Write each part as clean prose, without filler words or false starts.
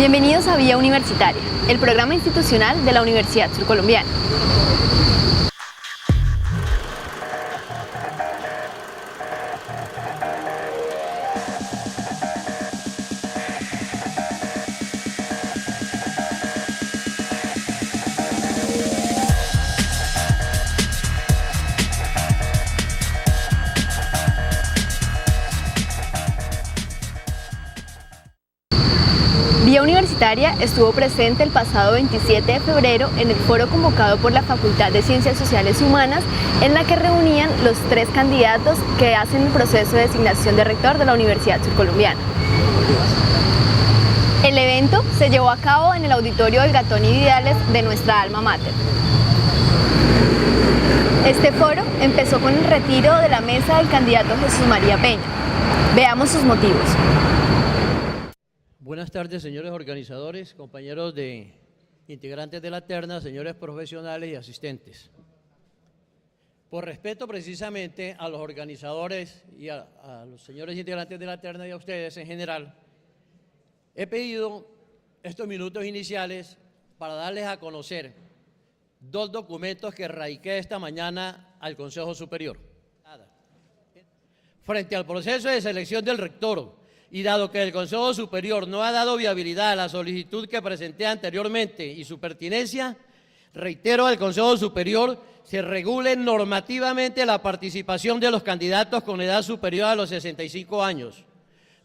Bienvenidos a Vía Universitaria, el programa institucional de la Universidad Surcolombiana. Vía Universitaria estuvo presente el pasado 27 de febrero en el foro convocado por la Facultad de Ciencias Sociales y Humanas, en la que reunían los 3 candidatos que hacen el proceso de designación de rector de la Universidad Surcolombiana. El evento se llevó a cabo en el auditorio del Gatón y Vidales de nuestra alma mater. Este foro empezó con el retiro de la mesa del candidato Jesús María Peña. Veamos sus motivos. Buenas tardes, señores organizadores, compañeros integrantes de la terna, señores profesionales y asistentes. Por respeto precisamente a los organizadores y a los señores integrantes de la terna y a ustedes en general, he pedido estos minutos iniciales para darles a conocer 2 documentos que radiqué esta mañana al Consejo Superior. Frente al proceso de selección del rector, y dado que el Consejo Superior no ha dado viabilidad a la solicitud que presenté anteriormente y su pertinencia, reitero al Consejo Superior se regule normativamente la participación de los candidatos con edad superior a los 65 años.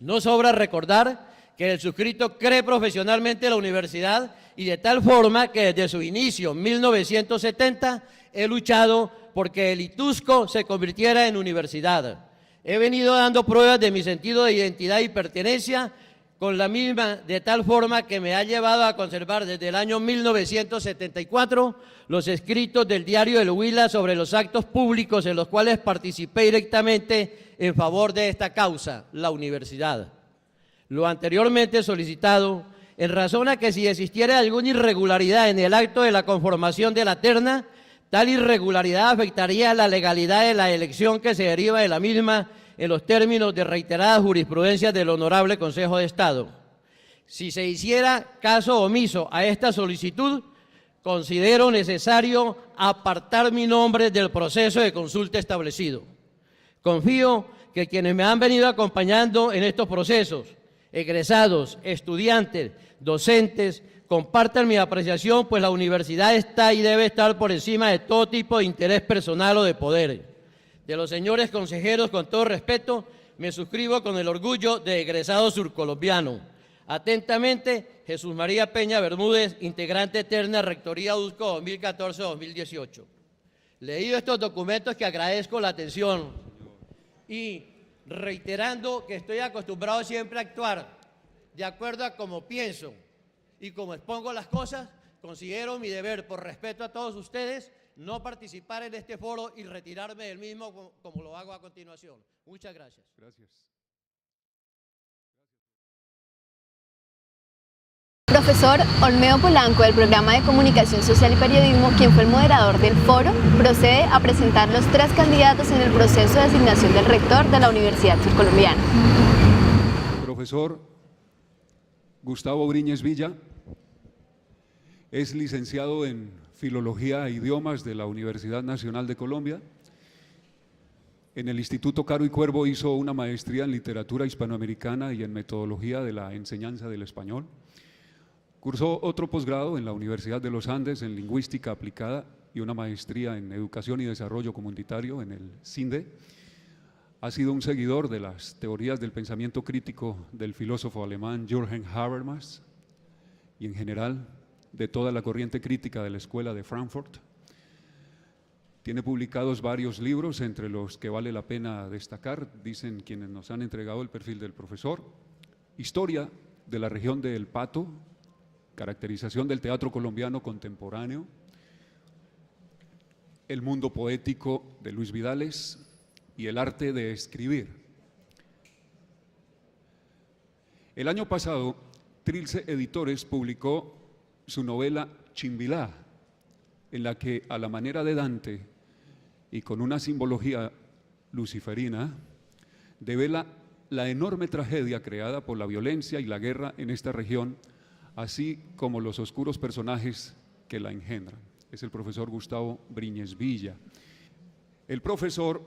No sobra recordar que el suscrito cree profesionalmente en la universidad y de tal forma que desde su inicio, en 1970, he luchado porque el Itusco se convirtiera en universidad. He venido dando pruebas de mi sentido de identidad y pertenencia con la misma, de tal forma que me ha llevado a conservar desde el año 1974 los escritos del diario El Huila sobre los actos públicos en los cuales participé directamente en favor de esta causa, la universidad. Lo anteriormente solicitado, en razón a que si existiera alguna irregularidad en el acto de la conformación de la terna, tal irregularidad afectaría la legalidad de la elección que se deriva de la misma en los términos de reiteradas jurisprudencias del Honorable Consejo de Estado. Si se hiciera caso omiso a esta solicitud, considero necesario apartar mi nombre del proceso de consulta establecido. Confío que quienes me han venido acompañando en estos procesos, egresados, estudiantes, docentes, compartan mi apreciación, pues la universidad está y debe estar por encima de todo tipo de interés personal o de poder. De los señores consejeros, con todo respeto, me suscribo con el orgullo de egresado surcolombiano. Atentamente, Jesús María Peña Bermúdez, integrante terna Rectoría USCO 2014-2018. Leído estos documentos, que agradezco la atención y reiterando que estoy acostumbrado siempre a actuar de acuerdo a cómo pienso y como expongo las cosas, considero mi deber, por respeto a todos ustedes, no participar en este foro y retirarme del mismo como lo hago a continuación. Muchas gracias. Gracias. Profesor Olmedo Polanco, del programa de Comunicación Social y Periodismo, quien fue el moderador del foro, procede a presentar los 3 candidatos en el proceso de designación del rector de la Universidad Surcolombiana. Profesor Gustavo Briñes Villa es licenciado en Filología e Idiomas de la Universidad Nacional de Colombia. En el Instituto Caro y Cuervo hizo una maestría en Literatura Hispanoamericana y en Metodología de la Enseñanza del Español. Cursó otro posgrado en la Universidad de los Andes en Lingüística Aplicada y una maestría en Educación y Desarrollo Comunitario en el CINDE. Ha sido un seguidor de las teorías del pensamiento crítico del filósofo alemán Jürgen Habermas y en general de toda la corriente crítica de la Escuela de Frankfurt. Tiene publicados varios libros, entre los que vale la pena destacar, dicen quienes nos han entregado el perfil del profesor: Historia de la región de El Pato, caracterización del teatro colombiano contemporáneo, El mundo poético de Luis Vidales y El arte de escribir. El año pasado, Trilce Editores publicó su novela Chimbilá, en la que, a la manera de Dante y con una simbología luciferina, devela la enorme tragedia creada por la violencia y la guerra en esta región así como los oscuros personajes que la engendran. Es el profesor Gustavo Briñes Villa. El profesor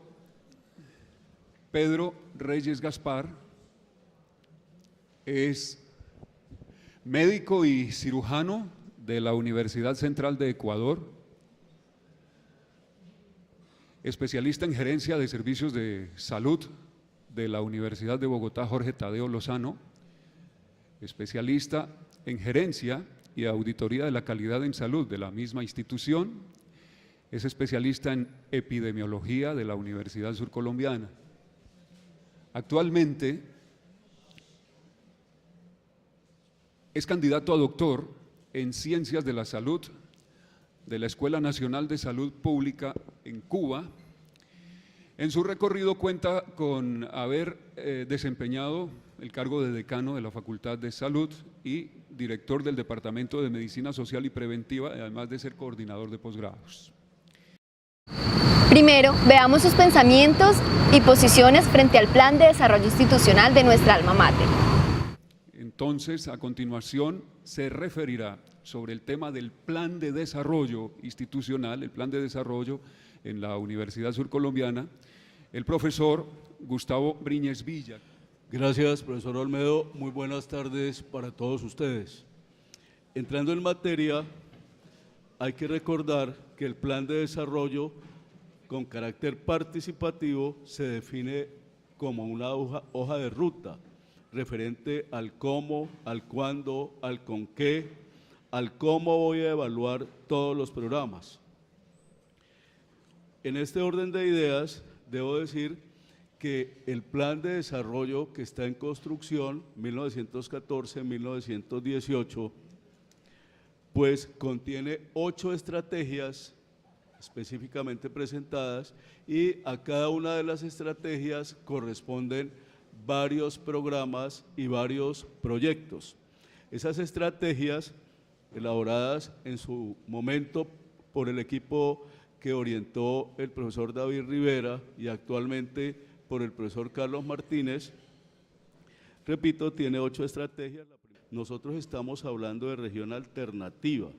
Pedro Reyes Gaspar es médico y cirujano de la Universidad Central de Ecuador, especialista en gerencia de servicios de salud de la Universidad de Bogotá Jorge Tadeo Lozano, especialista en gerencia y auditoría de la calidad en salud de la misma institución, es especialista en epidemiología de la Universidad Surcolombiana. Actualmente es candidato a doctor en Ciencias de la Salud de la Escuela Nacional de Salud Pública en Cuba. En su recorrido cuenta con haber desempeñado el cargo de decano de la Facultad de Salud y director del Departamento de Medicina Social y Preventiva, además de ser coordinador de posgrados. Primero, veamos sus pensamientos y posiciones frente al Plan de Desarrollo Institucional de nuestra alma mater. Entonces, a continuación, se referirá sobre el tema del Plan de Desarrollo Institucional, el Plan de Desarrollo en la Universidad Surcolombiana, el profesor Gustavo Briñes Villa. Gracias, profesor Olmedo. Muy buenas tardes para todos ustedes. Entrando en materia, hay que recordar que el Plan de Desarrollo con carácter participativo se define como una hoja de ruta referente al cómo, al cuándo, al con qué, al cómo voy a evaluar todos los programas. En este orden de ideas, debo decir que el plan de desarrollo que está en construcción, 1914-1918, pues contiene 8 estrategias específicamente presentadas y a cada una de las estrategias corresponden varios programas y varios proyectos. Esas estrategias, elaboradas en su momento por el equipo que orientó el profesor David Rivera y actualmente por el profesor Carlos Martínez, repito, tiene 8 estrategias. Nosotros estamos hablando de región alternativa,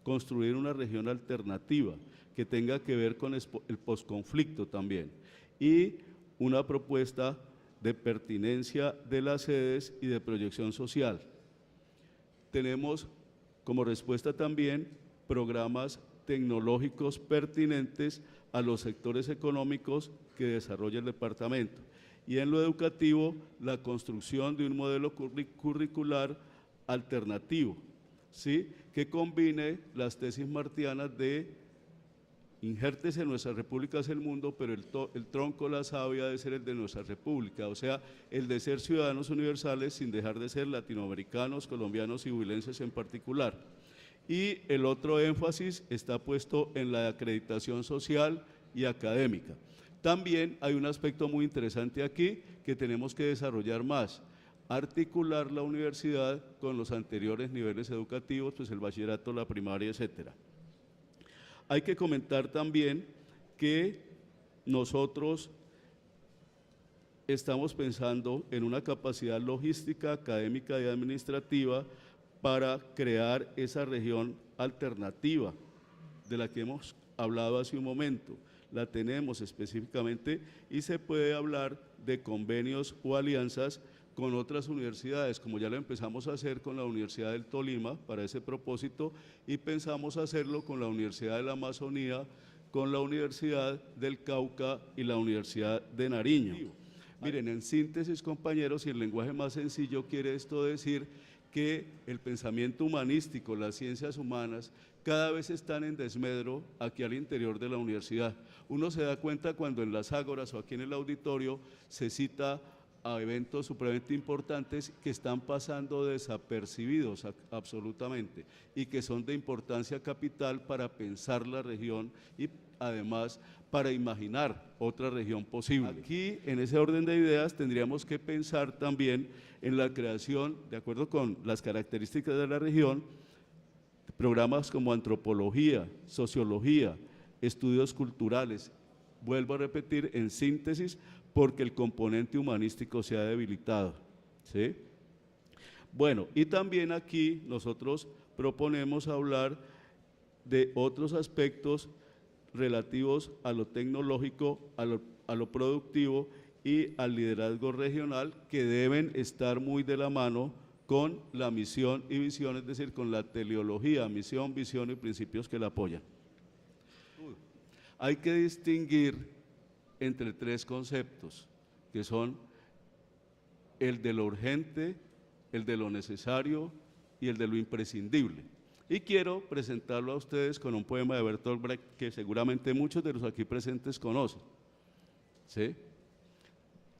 construir una región alternativa que tenga que ver con el posconflicto también, y una propuesta de pertinencia de las sedes y de proyección social. Tenemos como respuesta también programas tecnológicos pertinentes a los sectores económicos que desarrolla el departamento. Y en lo educativo, la construcción de un modelo curricular alternativo, ¿sí?, que combine las tesis martianas de injertes en nuestra república es el mundo, pero el tronco, la savia, debe ser el de nuestra república, o sea, el de ser ciudadanos universales sin dejar de ser latinoamericanos, colombianos y huilenses en particular. Y el otro énfasis está puesto en la acreditación social y académica. También hay un aspecto muy interesante aquí que tenemos que desarrollar más: articular la universidad con los anteriores niveles educativos, pues el bachillerato, la primaria, etcétera. Hay que comentar también que nosotros estamos pensando en una capacidad logística, académica y administrativa para crear esa región alternativa de la que hemos hablado hace un momento. La tenemos específicamente y se puede hablar de convenios o alianzas con otras universidades, como ya lo empezamos a hacer con la Universidad del Tolima para ese propósito, y pensamos hacerlo con la Universidad de la Amazonía, con la Universidad del Cauca y la Universidad de Nariño. Miren, en síntesis, compañeros, y el lenguaje más sencillo, quiere esto decir que el pensamiento humanístico, las ciencias humanas, cada vez están en desmedro aquí al interior de la universidad. Uno se da cuenta cuando en las ágoras o aquí en el auditorio se cita a eventos supremamente importantes que están pasando desapercibidos absolutamente y que son de importancia capital para pensar la región y además para imaginar otra región posible. Aquí, en ese orden de ideas, tendríamos que pensar también en la creación, de acuerdo con las características de la región, programas como antropología, sociología, estudios culturales. Vuelvo a repetir, en síntesis, porque el componente humanístico se ha debilitado, ¿sí? Bueno, y también aquí nosotros proponemos hablar de otros aspectos relativos a lo tecnológico, a lo productivo y al liderazgo regional, que deben estar muy de la mano con la misión y visión, es decir, con la teleología, misión, visión y principios que la apoyan. Hay que distinguir entre tres conceptos, que son el de lo urgente, el de lo necesario y el de lo imprescindible. Y quiero presentarlo a ustedes con un poema de Bertolt Brecht que seguramente muchos de los aquí presentes conocen. ¿Sí?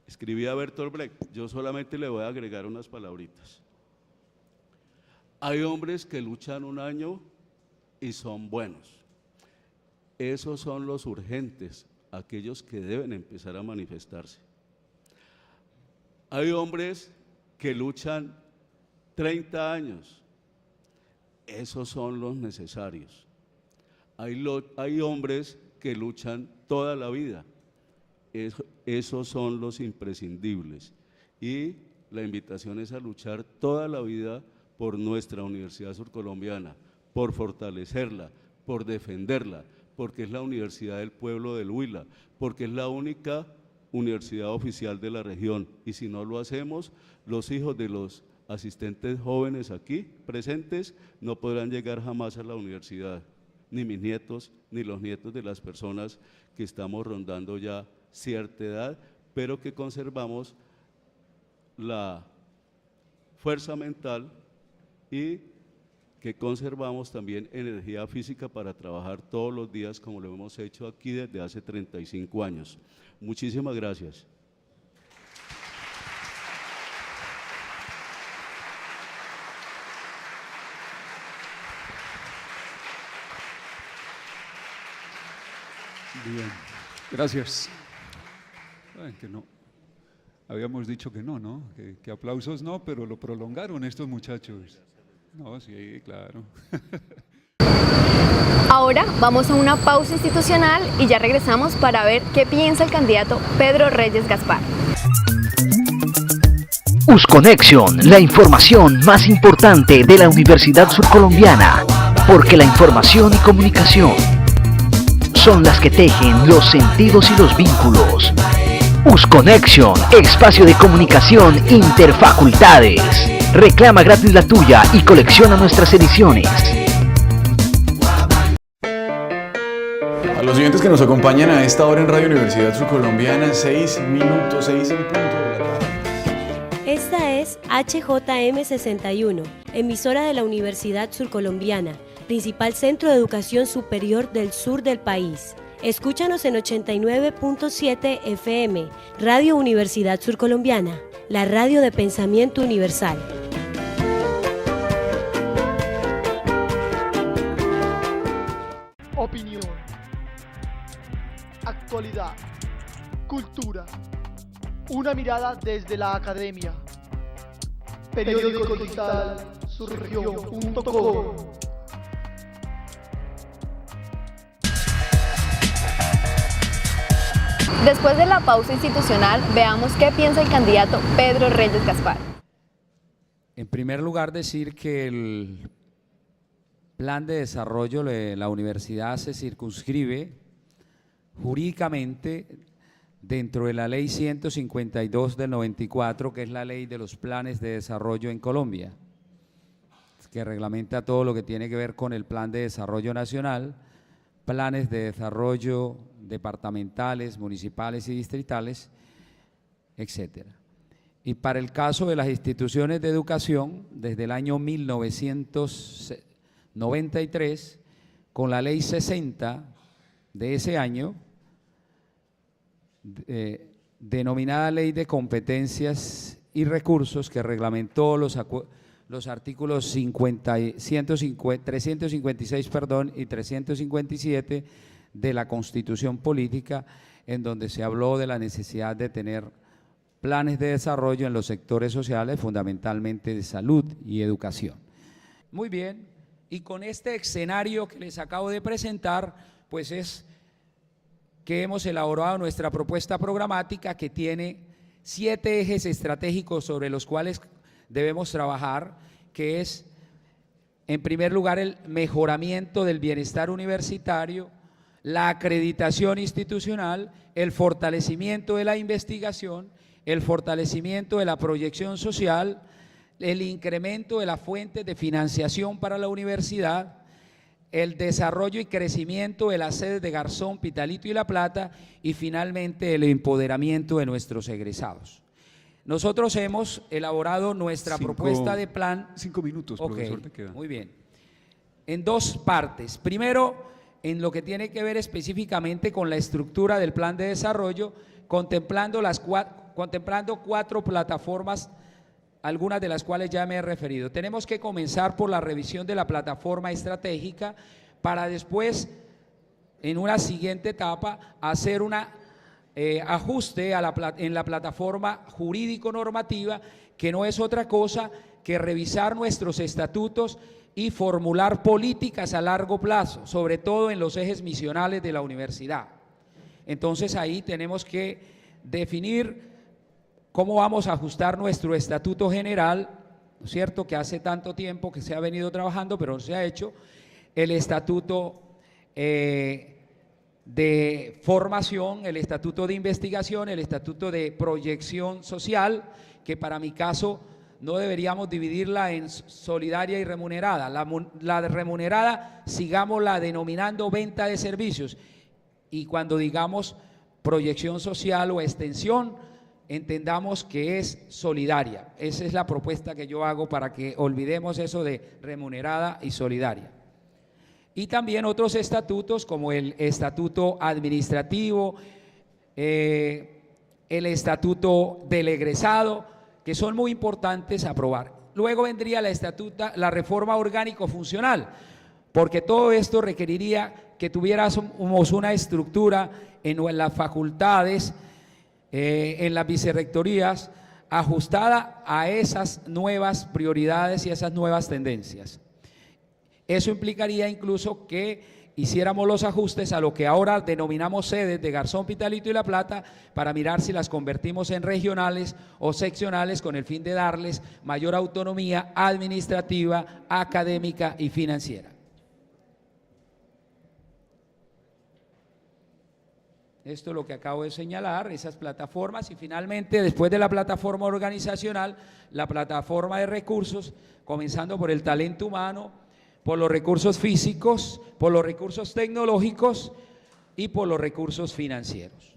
Escribía Bertolt Brecht, yo solamente le voy a agregar unas palabritas. Hay hombres que luchan un año y son buenos. Esos son los urgentes, aquellos que deben empezar a manifestarse. Hay hombres que luchan 30 años. Esos son los necesarios. Hay hombres que luchan toda la vida. Esos son los imprescindibles. Y la invitación es a luchar toda la vida por nuestra Universidad Surcolombiana, por fortalecerla, por defenderla, porque es la universidad del pueblo del Huila, porque es la única universidad oficial de la región. Y si no lo hacemos, los hijos de los asistentes jóvenes aquí presentes no podrán llegar jamás a la universidad, ni mis nietos, ni los nietos de las personas que estamos rondando ya cierta edad, pero que conservamos la fuerza mental y que conservamos también energía física para trabajar todos los días como lo hemos hecho aquí desde hace 35 años. Muchísimas gracias. Bien, gracias. Que no, habíamos dicho que no, ¿no? Que aplausos no, pero lo prolongaron estos muchachos. No, sí, claro. Ahora vamos a una pausa institucional y ya regresamos para ver qué piensa el candidato Pedro Reyes Gaspar. Usconexion, la información más importante de la Universidad Surcolombiana, porque la información y comunicación son las que tejen los sentidos y los vínculos. Usconexion, espacio de comunicación interfacultades. Reclama gratis la tuya y colecciona nuestras ediciones. A los oyentes que nos acompañan a esta hora en Radio Universidad Surcolombiana, 6 minutos, 6 en punto de la tarde. Esta es HJM 61, emisora de la Universidad Surcolombiana, principal centro de educación superior del sur del país. Escúchanos en 89.7 FM, Radio Universidad Surcolombiana, la radio de pensamiento universal. Opinión, actualidad, cultura, una mirada desde la academia. Periódico digital surregion.com. Después de la pausa institucional, veamos qué piensa el candidato Pedro Reyes Gaspar. En primer lugar, decir que el plan de desarrollo de la universidad se circunscribe jurídicamente dentro de la ley 152 del 94, que es la ley de los planes de desarrollo en Colombia, que reglamenta todo lo que tiene que ver con el plan de desarrollo nacional, planes de desarrollo departamentales, municipales y distritales, etcétera. Y para el caso de las instituciones de educación, desde el año 1993, con la ley 60 de ese año, denominada Ley de Competencias y Recursos, que reglamentó los artículos 356 y 357 de la Constitución Política, en donde se habló de la necesidad de tener planes de desarrollo en los sectores sociales, fundamentalmente de salud y educación. Muy bien, y con este escenario que les acabo de presentar, pues es que hemos elaborado nuestra propuesta programática, que tiene 7 ejes estratégicos sobre los cuales debemos trabajar, que es, en primer lugar, el mejoramiento del bienestar universitario, la acreditación institucional, el fortalecimiento de la investigación, el fortalecimiento de la proyección social, el incremento de las fuentes de financiación para la universidad, el desarrollo y crecimiento de las sedes de Garzón, Pitalito y La Plata, y finalmente el empoderamiento de nuestros egresados. Nosotros hemos elaborado nuestra propuesta de plan. 5 minutos, profesor, te quedan. Muy bien. En dos partes. Primero, en lo que tiene que ver específicamente con la estructura del plan de desarrollo, contemplando 4 plataformas, algunas de las cuales ya me he referido. Tenemos que comenzar por la revisión de la plataforma estratégica para después, en una siguiente etapa, hacer un ajuste en la plataforma jurídico-normativa, que no es otra cosa que revisar nuestros estatutos y formular políticas a largo plazo, sobre todo en los ejes misionales de la universidad. Entonces ahí tenemos que definir cómo vamos a ajustar nuestro estatuto general, ¿no es cierto?, que hace tanto tiempo que se ha venido trabajando, pero no se ha hecho, el estatuto de formación, el estatuto de investigación, el estatuto de proyección social, que para mi caso no deberíamos dividirla en solidaria y remunerada. La remunerada, sigámosla denominando venta de servicios, y cuando digamos proyección social o extensión, entendamos que es solidaria. Esa es la propuesta que yo hago para que olvidemos eso de remunerada y solidaria. Y también otros estatutos como el estatuto administrativo, el estatuto del egresado, que son muy importantes aprobar. Luego vendría la reforma orgánico-funcional, porque todo esto requeriría que tuviéramos una estructura en las facultades, en las vicerrectorías, ajustada a esas nuevas prioridades y a esas nuevas tendencias. Eso implicaría incluso que hiciéramos los ajustes a lo que ahora denominamos sedes de Garzón, Pitalito y La Plata, para mirar si las convertimos en regionales o seccionales, con el fin de darles mayor autonomía administrativa, académica y financiera. Esto es lo que acabo de señalar, esas plataformas, y finalmente, después de la plataforma organizacional, la plataforma de recursos, comenzando por el talento humano, por los recursos físicos, por los recursos tecnológicos y por los recursos financieros.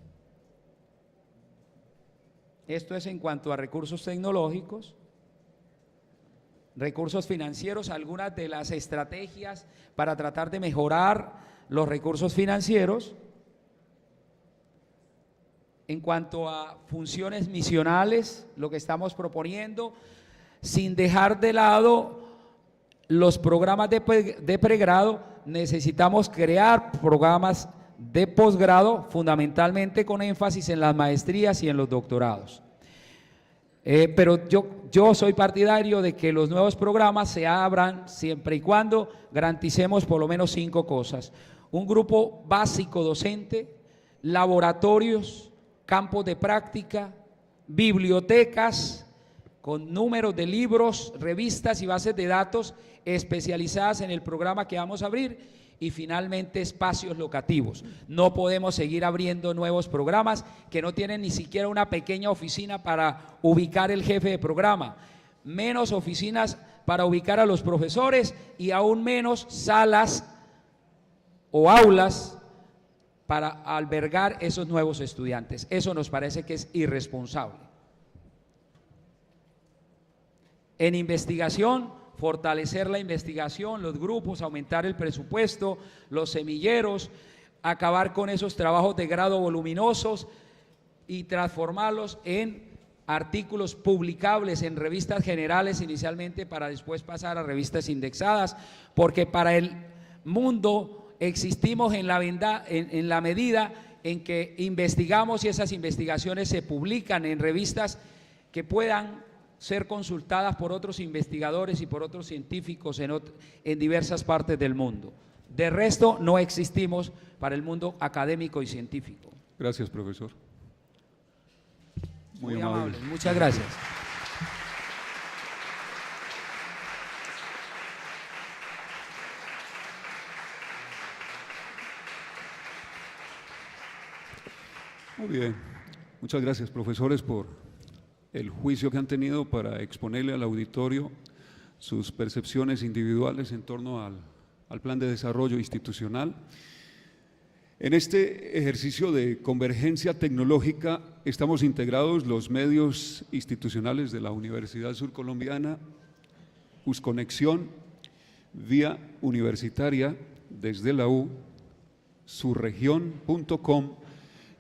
Esto es en cuanto a recursos tecnológicos. Recursos financieros, algunas de las estrategias para tratar de mejorar los recursos financieros. En cuanto a funciones misionales, lo que estamos proponiendo, sin dejar de lado los programas de pregrado, necesitamos crear programas de posgrado, fundamentalmente con énfasis en las maestrías y en los doctorados. Pero yo soy partidario de que los nuevos programas se abran siempre y cuando garanticemos por lo menos 5 cosas: un grupo básico docente, laboratorios, campos de práctica, bibliotecas con números de libros, revistas y bases de datos especializadas en el programa que vamos a abrir, y finalmente espacios locativos. No podemos seguir abriendo nuevos programas que no tienen ni siquiera una pequeña oficina para ubicar el jefe de programa, menos oficinas para ubicar a los profesores y aún menos salas o aulas para albergar esos nuevos estudiantes. Eso nos parece que es irresponsable. En investigación, fortalecer la investigación, los grupos, aumentar el presupuesto, los semilleros, acabar con esos trabajos de grado voluminosos y transformarlos en artículos publicables en revistas generales inicialmente, para después pasar a revistas indexadas, porque para el mundo existimos en la medida en que investigamos, y esas investigaciones se publican en revistas que puedan ser consultadas por otros investigadores y por otros científicos en diversas partes del mundo. De resto, no existimos para el mundo académico y científico. Gracias, profesor. Muy amable. Muchas gracias. Muy bien. Muchas gracias, profesores, por el juicio que han tenido para exponerle al auditorio sus percepciones individuales en torno al plan de desarrollo institucional. En este ejercicio de convergencia tecnológica estamos integrados los medios institucionales de la Universidad Surcolombiana, Usconexión, Vía Universitaria desde la U, surregion.com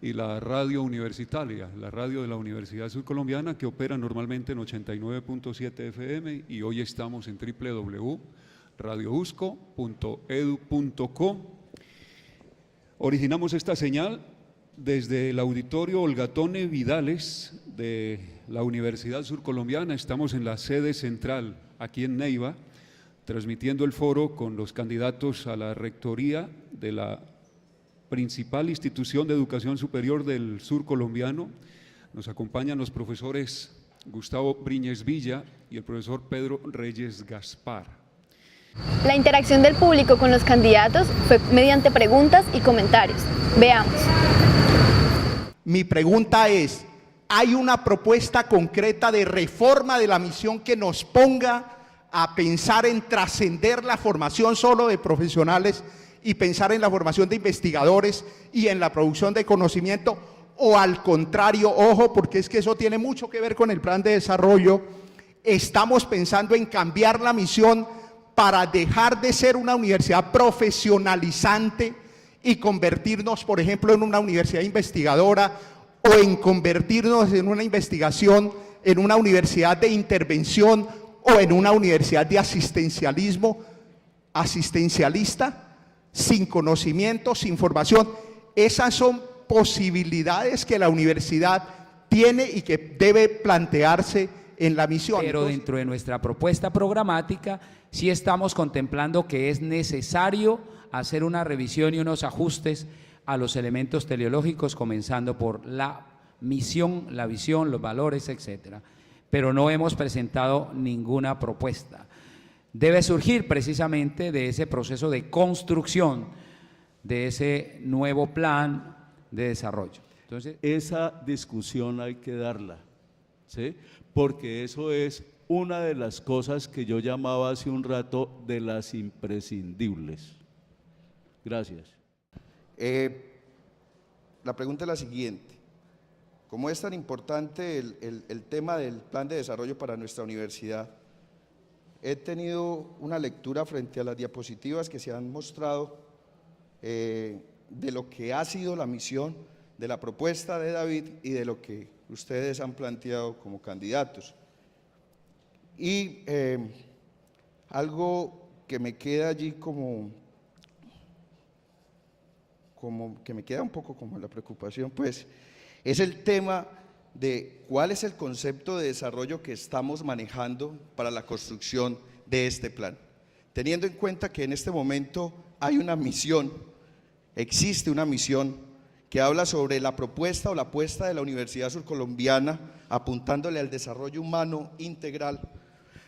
y la radio universitaria, la radio de la Universidad Surcolombiana, que opera normalmente en 89.7 FM y hoy estamos en www.radiousco.edu.co. Originamos esta señal desde el auditorio Olgatone Vidales de la Universidad Surcolombiana. Estamos en la sede central, aquí en Neiva, transmitiendo el foro con los candidatos a la rectoría de la principal institución de educación superior del sur colombiano. Nos acompañan los profesores Gustavo Briñes Villa y el profesor Pedro Reyes Gaspar. La interacción del público con los candidatos fue mediante preguntas y comentarios. Veamos. Mi pregunta es, ¿hay una propuesta concreta de reforma de la misión que nos ponga a pensar en trascender la formación solo de profesionales y pensar en la formación de investigadores y en la producción de conocimiento? O al contrario, ojo, porque es que eso tiene mucho que ver con el plan de desarrollo, estamos pensando en cambiar la misión para dejar de ser una universidad profesionalizante y convertirnos, por ejemplo, en una universidad investigadora, o en convertirnos en una investigación, en una universidad de intervención, o en una universidad de asistencialista, sin conocimiento, sin formación. Esas son posibilidades que la universidad tiene y que debe plantearse en la misión. Pero dentro de nuestra propuesta programática sí estamos contemplando que es necesario hacer una revisión y unos ajustes a los elementos teleológicos, comenzando por la misión, la visión, los valores, etcétera. Pero no hemos presentado ninguna propuesta. Debe surgir precisamente de ese proceso de construcción de ese nuevo plan de desarrollo. Entonces, esa discusión hay que darla, ¿sí? Porque eso es una de las cosas que yo llamaba hace un rato de las imprescindibles. Gracias. La pregunta es la siguiente: ¿cómo es tan importante el tema del plan de desarrollo para nuestra universidad? He tenido una lectura frente a las diapositivas que se han mostrado de lo que ha sido la misión, de la propuesta de David y de lo que ustedes han planteado como candidatos. Y algo que me queda allí como que me queda un poco como la preocupación, pues, es el tema de cuál es el concepto de desarrollo que estamos manejando para la construcción de este plan, teniendo en cuenta que en este momento hay una misión, existe una misión que habla sobre la propuesta o la apuesta de la Universidad Surcolombiana apuntándole al desarrollo humano integral.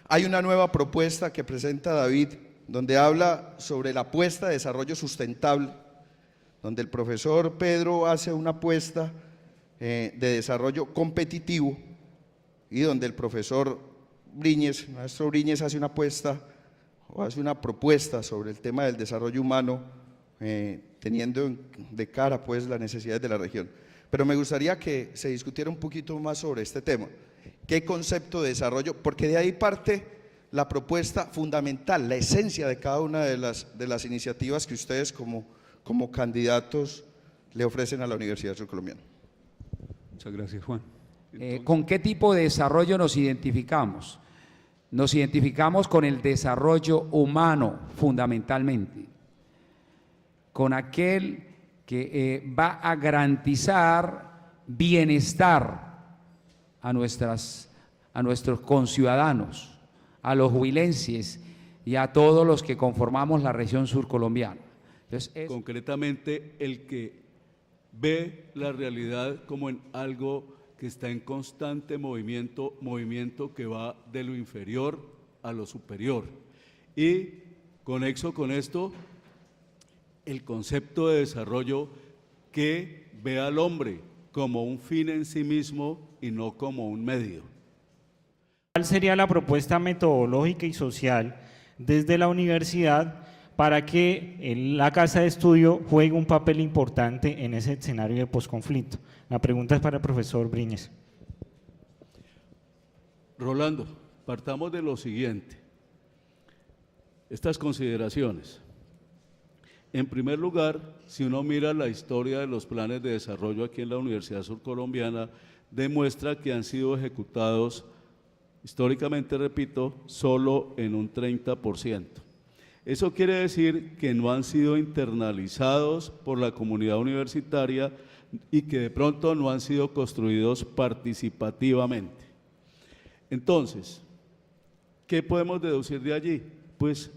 Hay una nueva propuesta que presenta David, donde habla sobre la apuesta de desarrollo sustentable, donde el profesor Pedro hace una apuesta de desarrollo competitivo y donde el profesor Briñes, maestro Briñes, hace una apuesta o hace una propuesta sobre el tema del desarrollo humano, teniendo de cara pues las necesidades de la región. Pero me gustaría que se discutiera un poquito más sobre este tema. ¿Qué concepto de desarrollo? Porque de ahí parte la propuesta fundamental, la esencia de cada una de las iniciativas que ustedes como candidatos le ofrecen a la Universidad Surcolombiana. Muchas gracias, Juan. ¿Con qué tipo de desarrollo nos identificamos? Nos identificamos con el desarrollo humano, fundamentalmente, con aquel que va a garantizar bienestar a nuestros conciudadanos, a los huilenses y a todos los que conformamos la región surcolombiana. Entonces, concretamente, el que ve la realidad como en algo que está en constante movimiento que va de lo inferior a lo superior. Y conexo con esto el concepto de desarrollo que ve al hombre como un fin en sí mismo y no como un medio. ¿Cuál sería la propuesta metodológica y social desde la universidad para que la casa de estudio juegue un papel importante en ese escenario de posconflicto? La pregunta es para el profesor Briñes. Rolando, partamos de lo siguiente. Estas consideraciones. En primer lugar, si uno mira la historia de los planes de desarrollo aquí en la Universidad Surcolombiana, demuestra que han sido ejecutados, históricamente, repito, solo en un 30%. Eso quiere decir que no han sido internalizados por la comunidad universitaria y que de pronto no han sido construidos participativamente. Entonces, ¿qué podemos deducir de allí? Pues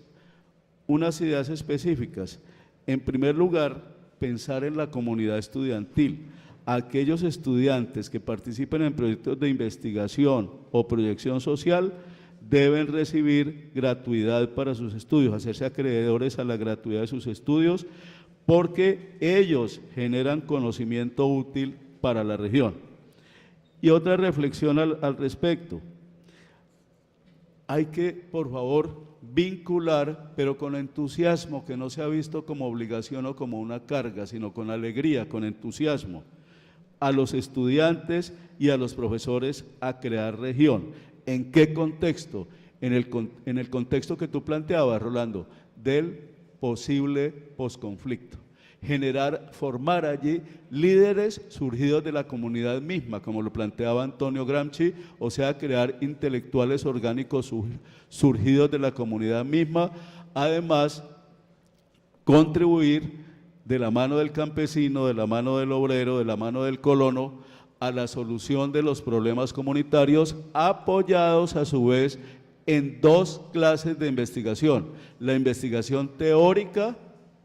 unas ideas específicas. En primer lugar, pensar en la comunidad estudiantil. Aquellos estudiantes que participen en proyectos de investigación o proyección social deben recibir gratuidad para sus estudios, hacerse acreedores a la gratuidad de sus estudios, porque ellos generan conocimiento útil para la región. Y otra reflexión al respecto. Hay que, por favor, vincular, pero con entusiasmo, que no sea visto como obligación o como una carga, sino con alegría, con entusiasmo, a los estudiantes y a los profesores a crear región. ¿En qué contexto? En el contexto que tú planteabas, Rolando, del posible posconflicto. Formar allí líderes surgidos de la comunidad misma, como lo planteaba Antonio Gramsci, o sea, crear intelectuales orgánicos surgidos de la comunidad misma, además contribuir de la mano del campesino, de la mano del obrero, de la mano del colono, a la solución de los problemas comunitarios, apoyados a su vez en dos clases de investigación: la investigación teórica,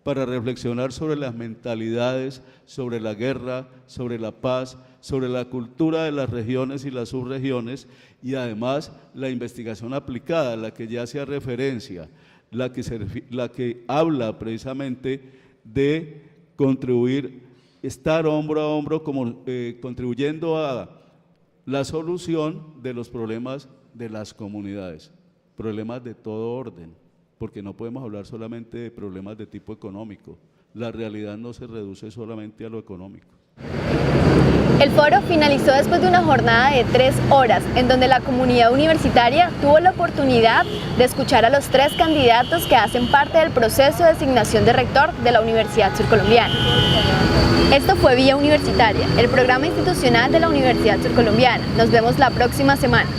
para reflexionar sobre las mentalidades, sobre la guerra, sobre la paz, sobre la cultura de las regiones y las subregiones, y además la investigación aplicada, la que ya hacía referencia, la que habla precisamente de contribuir, estar hombro a hombro, contribuyendo a la solución de los problemas de las comunidades, problemas de todo orden, porque no podemos hablar solamente de problemas de tipo económico. La realidad no se reduce solamente a lo económico. El foro finalizó después de una jornada de 3 horas, en donde la comunidad universitaria tuvo la oportunidad de escuchar a los 3 candidatos que hacen parte del proceso de designación de rector de la Universidad Surcolombiana. Esto fue Vía Universitaria, el programa institucional de la Universidad Surcolombiana. Nos vemos la próxima semana.